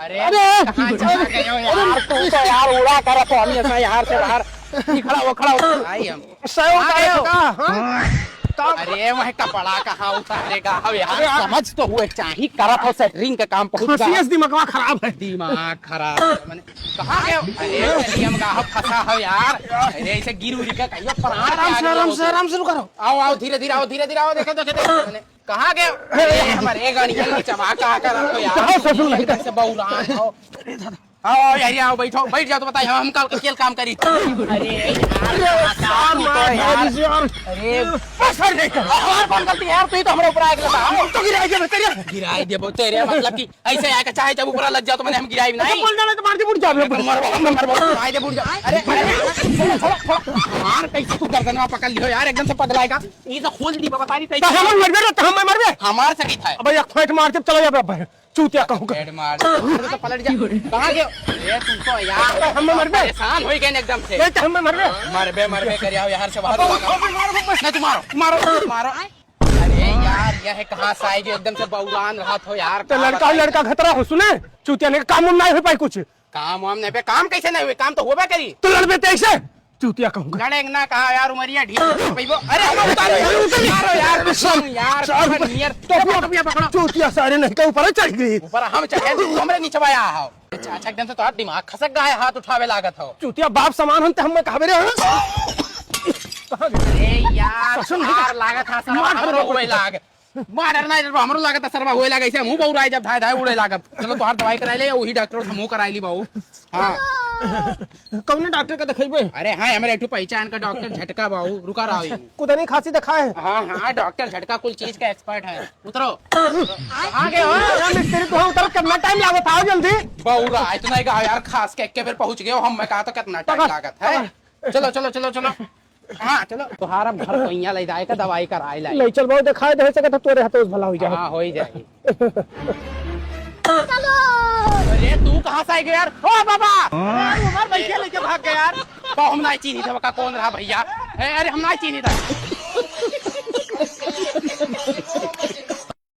अरे कहाँ चला गए हो यार, तू तो यार उड़ा कर तो हम ऐसा यार से बाहर खड़ा हो भाई हम अरे वह कपड़ा कहाँ उतारेगा अब यार, समझ तो हुए चाही करत हो सेटरिंग का काम पहुंच गया। दिमाग खराब है, दिमाग खराब मैंने कहाँ गए? अरे हम कहाँ फंसा हो यार, अरे ऐसे गिर उड़ के कहियो प्राण। आराम से रुको। आओ आओ धीरे धीरे आओ देखो मैंने कहाँ गए? अरे हमारे गाड़ी की चमा कहाँ कर रखो यार, से बहुरान हो। आओ यार आओ बैठ जाओ तो बताइए हम कल काम करी। अरे यार अरे कौन गलती है यार, तू तो हमारे ऊपर आके लगा तो गिराई दे तेरे मतलब कि ऐसे आके चाहे जब ऊपर लग जाओ तो मैंने हम गिराई नहीं बोल जाने तो मार के बुड़ जाओ, मार दे बुड़ जा। अरे मार कैसे तू गर्दनवा पकड़ लियो यार, एकदम से पगलाएगा ये तो खोल दी बता रही हम मर गए हमार सकी था। अब एक फाइट मार के चला जा चूतिया कहूंगा, हेड मार तो पलट जा। कहां गए? ये तू तो यार हम मर गए, परेशान हो गए एकदम से। नहीं तो हम मर गए, मर बे करियो यार से बाहर नहीं तू मारो। अरे यार यह कहां से आएगी, एकदम से बौलान रहा हो यार। तो लड़का खतरा हो, सुने चूतिया ने काम नहीं हो पाई कुछ काम वाम नहीं पे, काम कैसे नहीं हुए, काम तो होबे करी। तो लड़बे तेईसे चूतिया कहूंगा, लड़ेंगे ना कहा यार उमरिया ढील पैबो। अरे हम उतारो यार पकड़ो चूतिया सारे नहीं के ऊपर चढ़ गई, ऊपर हम चढ़े तू हमरे नीचे आया हो। अच्छा एकदम से तो दिमाग खसक गया, हाथ उठावे लागत हो। चूतिया बाप समान हम हम कहबे रे। अरे यार लागत है सरवा होए लाग मार नहीं हमरो लागत है सरवा होए लाग, ऐसे मुंह बहुराए जब धाय उड़े लागत। चलो तोहार दवाई कराई ले, वही डॉक्टर से मुंह कराई ली बाबू। हां कौन डॉक्टर का दिखाइबे? अरे हां हमारे एकटू पहचान का डॉक्टर झटका बाबू, रुका रहो कुदनी खांसी दिखाए। हां डॉक्टर झटका कुल चीज का एक्सपर्ट है। उतरो कहां गए हो? मिस्त्री तो उतर कितना टाइम लागत आओ जल्दी। बहुरा इतना ही कहा यार, खास के एक बार पहुंच गए हो हम, मैं कहा तो कितना टाइम लागत है। चलो हाँ चलो तुम्हारा घर कोइया ले जाए का दवाई कराई लाई ले चल बहुत दिखाए दे सके तो तोरे हाथों भला हो जाए। हां हो ही जाएगी। चलो अरे तू कहां से आ गया यार? ओ बाबा उमर बैठे लेके भाग गया यार। तो हम नहीं चीनी था का कौन रहा भैया? अरे हम नहीं चीनी था।